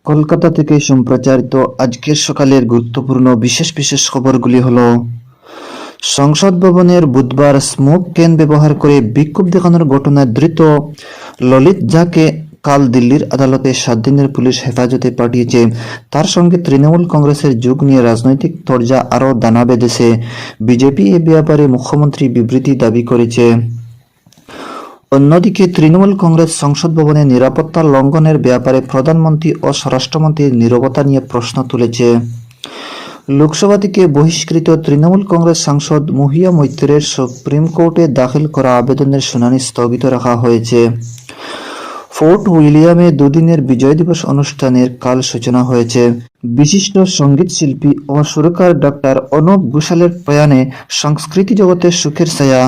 কলকাতা থেকে সম্প্রচারিত আজকের সকালের গুরুত্বপূর্ণ বিশেষ বিশেষ খবরগুলি হলো: সংসদ ভবনের বুধবার স্মোক ক্যান ব্যবহার করে বিক্ষোভ দেখানোর ঘটনায় ধৃত ললিত ঝাকে কাল দিল্লির আদালতে 7 দিনের পুলিশ হেফাজতে পাঠিয়েছে। তার সঙ্গে তৃণমূল কংগ্রেসের যোগ নিয়ে রাজনৈতিক তরজা আরও দানা বেঁধেছে। বিজেপি এ ব্যাপারে মুখ্যমন্ত্রী বিবৃতি দাবি করেছে। অন্যদিকে তৃণমূল কংগ্রেস সংসদ ভবনে নিরাপত্তা লঙ্ঘনের ব্যাপারে প্রধানমন্ত্রী ও স্বরাষ্ট্রমন্ত্রীর নীরবতা নিয়ে প্রশ্ন তুলেছে। লোকসভা থেকে বহিষ্কৃত তৃণমূল কংগ্রেস সাংসদ মহিয়া মৈত্রের সুপ্রিম কোর্টে দাখিল করা আবেদনের শুনানি স্থগিত রাখা হয়েছে। ফোর্ট উইলিয়ামে দুদিনের বিজয় দিবস অনুষ্ঠানের কাল সূচনা হয়েছে। বিশিষ্ট সঙ্গীত শিল্পী ও সুরকার ডক্টর অনুপ ঘোষালের প্রয়াণে সংস্কৃতি জগতে সুখের ছায়া।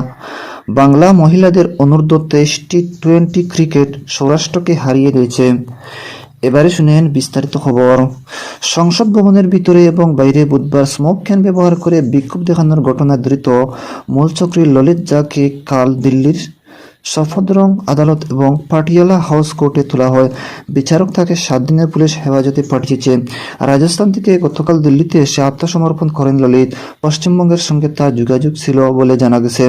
বাংলা মহিলাদের অনূর্ধ্ব 23 টি20 ক্রিকেট সৌরাষ্ট্রকে হারিয়ে দিয়েছে। এবারে শুনেন বিস্তারিত খবর। সংসদ ভবনের ভিতরে এবং বাইরে বুধবার স্মোক ক্যান ব্যবহার করে বিক্ষোভ দেখানোর ঘটনায় ধৃত মূলচক্রী ললিত ঝাকে কাল দিল্লির সফদরজং আদালত এবং পাটিয়ালা হাউস কোর্টে তোলা হয়। বিচারক তাকে 7 দিনের পুলিশ হেফাজতে পাঠিয়েছে। রাজস্থান থেকে গতকাল দিল্লিতে এসে আত্মসমর্পণ করেন ললিত। পশ্চিমবঙ্গের সঙ্গে তার যোগাযোগ ছিল বলে জানা গেছে।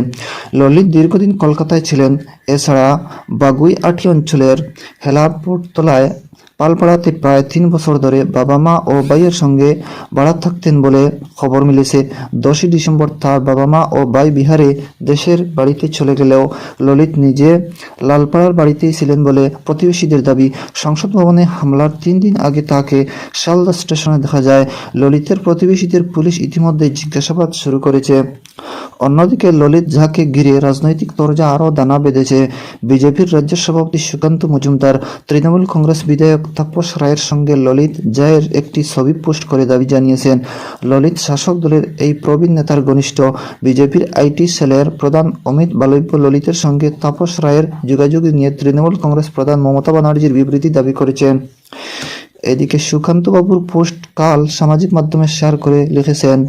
ললিত দীর্ঘদিন কলকাতায় ছিলেন। এছাড়া বাগুইআটি অঞ্চলের হেলাপুরতলায় পালপাড়াতে প্রায় 3 বছর ধরে বাবা মা ও ভাইয়ের সঙ্গে ভাড়া থাকতেন বলে খবর মিলেছে। 10ই ডিসেম্বর তার বাবা মা ও ভাই বিহারে দেশের বাড়িতে চলে গেলেও ললিত নিজে লালপাড়ার বাড়িতেই ছিলেন বলে প্রতিবেশীদের দাবি। সংসদ ভবনে হামলার 3 দিন আগে তাকে শালদা স্টেশনে দেখা যায়। ললিতের প্রতিবেশীদের পুলিশ ইতিমধ্যে জিজ্ঞাসাবাদ শুরু করেছে। অন্যদিকে ললিত ঝাকে ঘিরে রাজনৈতিক তরজা আরও দানা বেঁধেছে। বিজেপির রাজ্য সভাপতি সুকান্ত মজুমদার তৃণমূল কংগ্রেস বিধায়ক তাপস রায়ের সঙ্গে ললিত ঝায়ের একটি ছবি পোস্ট করে দাবি জানিয়েছেন। ললিত শাসক দলের এই প্রবীণ নেতার ঘনিষ্ঠ। বিজেপির আইটি সেলের প্রধান অমিত বালব্য ললিতের সঙ্গে তাপস রায়ের যোগাযোগ নিয়ে তৃণমূল কংগ্রেস প্রধান মমতা ব্যানার্জির বিবৃতি দাবি করেছেন। এদিকে সুকান্তবাবুর পোস্ট কাল সামাজিক মাধ্যমে শেয়ার করে লিখেছেন,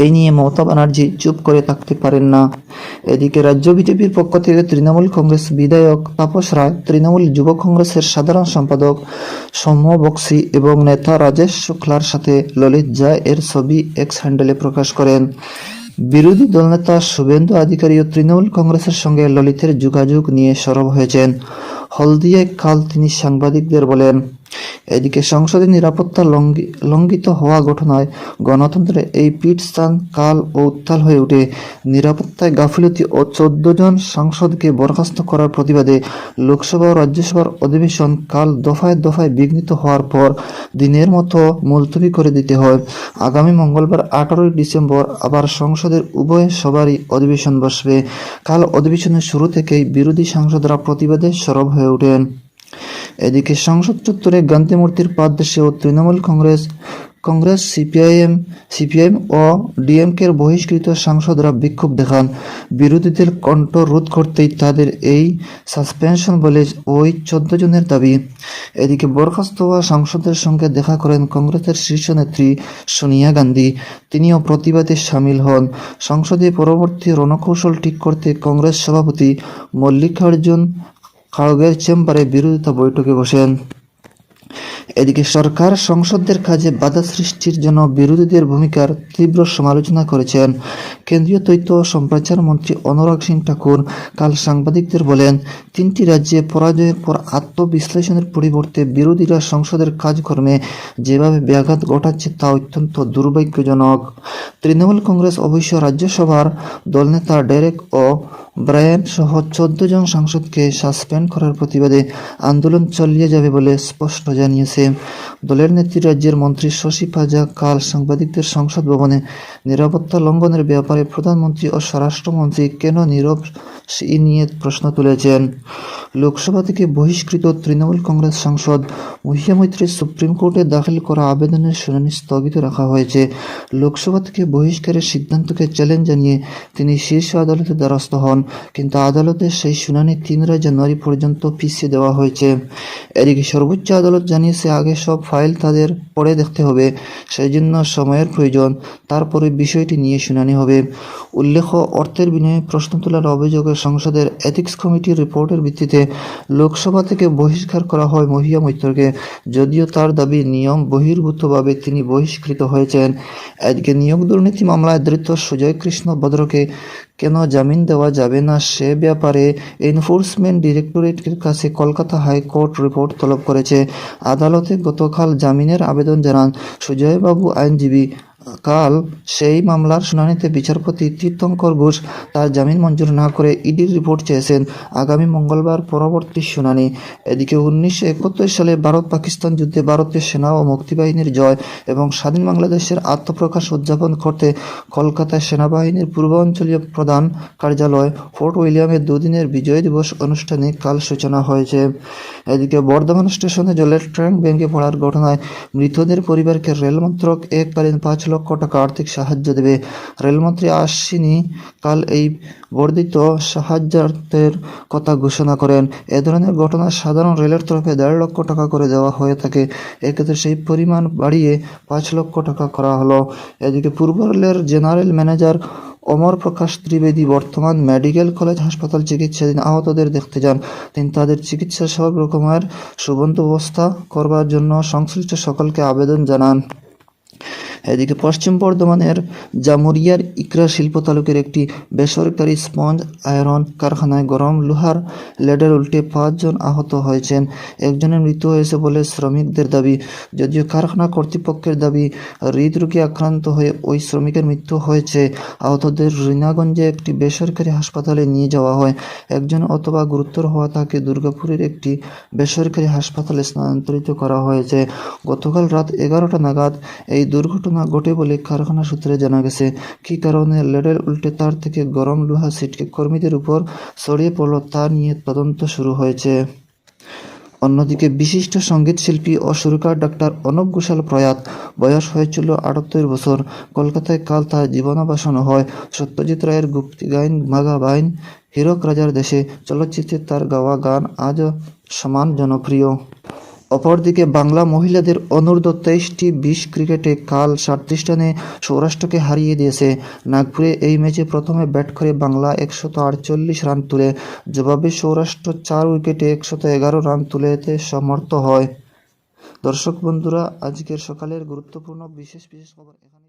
এই নিয়ে মমতা ব্যানার্জি চুপ করে থাকতে পারেন না। এদিকে রাজ্য বিজেপির পক্ষ থেকে তৃণমূল কংগ্রেস বিধায়ক তাপস রায়, তৃণমূল যুব কংগ্রেসের সাধারণ সম্পাদক সৌম্য বক্সি এবং নেতা রাজেশ শুক্লার সাথে ললিত ঝা এর ছবি এক্স হ্যান্ডেলে প্রকাশ করেন। বিরোধী দলনেতা শুভেন্দু অধিকারীও তৃণমূল কংগ্রেসের সঙ্গে ললিতের যোগাযোগ নিয়ে সরব হয়েছেন। হলদিয়ায় কাল তিনি সাংবাদিকদের বলেন। এদিকে সংসদে নিরাপত্তা লঙ্ঘিত হওয়া ঘটনায় গণতন্ত্রের এই পীঠস্থান কাল ও উত্তাল হয়ে ওঠে। নিরাপত্তায় গাফিলতি ও 14 জন সাংসদকে বরখাস্ত করার প্রতিবাদে লোকসভা ও রাজ্যসভার অধিবেশন কাল দফায় দফায় বিঘ্নিত হওয়ার পর দিনের মতো মুলতবি করে দিতে হয়। আগামী মঙ্গলবার 18 ডিসেম্বর আবার সংসদের উভয় সভারই অধিবেশন বসবে। কাল অধিবেশনের শুরু থেকেই বিরোধী সাংসদরা প্রতিবাদে সরব হয়ে ওঠেন। এদিকে সংসদ চত্বরে গান্ধী মূর্তির পাদদেশেও তৃণমূল কংগ্রেস সিপিআইএম ও ডিএমকের বহিষ্কৃত সাংসদরা বিক্ষোভ দেখান। বিরোধীদের কণ্ঠ রোধ করতেই তাদের এই সাসপেনশন বলে ওই 14 জনের দাবি। এদিকে বরখাস্ত হওয়া সাংসদের সঙ্গে দেখা করেন কংগ্রেসের শীর্ষ নেত্রী সোনিয়া গান্ধী। তিনিও প্রতিবাদে সামিল হন। সংসদে পরবর্তী রণকৌশল ঠিক করতে কংগ্রেস সভাপতি মল্লিকার্জুন খাড়গের চেম্বারে বিরোধিতা বৈঠকে বসেন। এদিকে সরকার সংসদের কাজে বাধা সৃষ্টির জন্য বিরোধীদের ভূমিকার তীব্র সমালোচনা করেছেন। কেন্দ্রীয় তথ্য ও সম্প্রচার মন্ত্রী অনুরাগ সিং ঠাকুর কাল সাংবাদিকদের বলেন, 3টি রাজ্যে পরাজয়ের পর আত্মবিশ্লেষণের পরিবর্তে বিরোধীরা সংসদের কাজকর্মে যেভাবে ব্যাঘাত ঘটাচ্ছে তা অত্যন্ত দুর্ভাগ্যজনক। তৃণমূল কংগ্রেস অবশ্য রাজ্যসভার দলনেতা ডেরেক ও ব্রায়ান সহ 14 জন সাংসদকে সাসপেন্ড করার প্রতিবাদে আন্দোলন চালিয়ে যাবে বলে স্পষ্ট জানিয়েছে। দলের নেত্রী রাজ্যের মন্ত্রী শশী পাজা কাল সাংবাদিকদের সংসদ ভবনে নিরাপত্তা লঙ্ঘনের ব্যাপারে প্রধানমন্ত্রী ও স্বরাষ্ট্রমন্ত্রী কেন নীরব সেই নিয়ে প্রশ্ন তুলেছেন। লোকসভা থেকে বহিষ্কৃত তৃণমূল কংগ্রেস সাংসদ মহিয়া মৈত্রের সুপ্রিম কোর্টে দাখিল করা আবেদনের শুনানি স্থগিত রাখা হয়েছে। লোকসভা থেকে বহিষ্কারের সিদ্ধান্তকে চ্যালেঞ্জ জানিয়ে তিনি শীর্ষ আদালতে দ্বারস্থ হন। কিন্তু আদালতে সেই শুনানি 3 জানুয়ারি পর্যন্ত পিছিয়ে দেওয়া হয়েছে। এদিকে সর্বোচ্চ আদালত জানিয়েছে আগে সব ফাইল তাদের পড়ে দেখতে হবে, সেই জন্য সময়ের প্রয়োজন, তারপরে বিষয়টি নিয়ে শুনানি হবে। উল্লেখ্য, অর্থের বিনিময়ে প্রশ্ন তোলার অভিযোগে সংসদের এথিক্স কমিটির রিপোর্টের ভিত্তিতে লোকসভা থেকে বহিষ্কার করা হয় মহিয়া মৈত্রকে, যদিও তার দাবি নিয়ম বহির্ভূতভাবে তিনি বহিষ্কৃত হয়েছেন। এদিকে নিয়োগ দুর্নীতি মামলায় ধৃত সুজয় কৃষ্ণ ভদ্রকে কেন জামিন দেওয়া যাবে না সে ব্যাপারে এনফোর্সমেন্ট ডিরেক্টরেটের কাছে কলকাতা হাইকোর্ট রিপোর্ট তলব করেছে। আদালতে গতকাল জামিনের আবেদন জানান সুজয়বাবু আইনজীবী। কাল সেই মামলার শুনানিতে বিচারপতি তীর্থঙ্কর ঘোষ তার জামিন মঞ্জুর না করে ইডির রিপোর্ট চেয়েছেন। আগামী মঙ্গলবার পরবর্তী শুনানি। এদিকে 1971 সালে ভারত পাকিস্তান যুদ্ধে ভারতীয় সেনা ও মুক্তিবাহিনীর জয় এবং স্বাধীন বাংলাদেশের আত্মপ্রকাশ উদযাপন করতে কলকাতায় সেনাবাহিনীর পূর্বাঞ্চলীয় প্রধান কার্যালয় ফোর্ট উইলিয়ামে দুদিনের বিজয় দিবস অনুষ্ঠানে কাল সূচনা হয়েছে। এদিকে বর্ধমান স্টেশনে জলের ট্যাঙ্ক ভেঙে পড়ার ঘটনায় মৃতদের পরিবারকে রেল মন্ত্রক এককালীন 5 লক্ষ টাকা আর্থিক সাহায্য দেবে। রেলমন্ত্রী আশ্বিনী কাল এই বর্ধিত সাহায্যার্থের কথা ঘোষণা করেন। এ ধরনের ঘটনায় সাধারণ রেলের তরফে 1.5 লক্ষ টাকা করে দেওয়া হয়ে থাকে, এক্ষেত্রে সেই পরিমাণ বাড়িয়ে 5 লক্ষ টাকা করা হলো। এদিকে পূর্ব রেলের জেনারেল ম্যানেজার অমর প্রকাশ ত্রিবেদী বর্তমান মেডিকেল কলেজ হাসপাতাল চিকিৎসাধীন আহতদের দেখতে যান। তিনি তাদের চিকিৎসা সব রকমের সুবন্দোবস্ত করবার জন্য সংশ্লিষ্ট সকলকে আবেদন জানান। এদিকে পশ্চিম বর্ধমানের জামুরিয়ার ইকরা শিল্প তালুকের একটি বেসরকারি স্পঞ্জ আয়রন কারখানায় গরম লোহার লেডের উল্টে 5 জন আহত হয়েছেন। একজনের মৃত্যু হয়েছে বলে শ্রমিকদের দাবি, যদিও কারখানা কর্তৃপক্ষের দাবি হৃদরোগে আক্রান্ত হয়ে ওই শ্রমিকের মৃত্যু হয়েছে। আহতদের রিনাগঞ্জে একটি বেসরকারি হাসপাতালে নিয়ে যাওয়া হয়। একজন অথবা গুরুতর হওয়া তাকে দুর্গাপুরের একটি বেসরকারি হাসপাতালে স্থানান্তরিত করা হয়েছে। গতকাল রাত 11টা নাগাদ এই দুর্ঘটনা ঘটে বলে কারখানা সূত্রে জানা গেছে। কী কারণে লেডের উল্টে তার থেকে গরম লোহা ছিটকে কর্মীদের উপর ছড়িয়ে পড়ল তা নিয়ে তদন্ত শুরু হয়েছে। অন্যদিকে বিশিষ্ট সঙ্গীতশিল্পী ও সুরকার ডাক্তার অর্ণব ঘোষাল প্রয়াত, বয়স হয়েছিল 78 বছর। কলকাতায় কাল তার জীবনাবসান হয়। সত্যজিৎ রায়ের গুপ্তি গাইন মাগা বাইন, হীরক রাজার দেশে চলচ্চিত্রে তার গাওয়া গান আজও সমান জনপ্রিয়। অপরদিকে বাংলা মহিলাদের অনূর্ধ্ব 23 ক্রিকেটে কাল 37 রানে সৌরাষ্ট্রকে হারিয়ে দিয়েছে। নাগপুরে এই ম্যাচে প্রথমে ব্যাট করে বাংলা 148 রান তুলে জবাবে সৌরাষ্ট্র 4 উইকেটে 111 রান তুলতে সমর্থ হয়। দর্শক বন্ধুরা, আজকের সকালের গুরুত্বপূর্ণ বিশেষ খবর এখানে।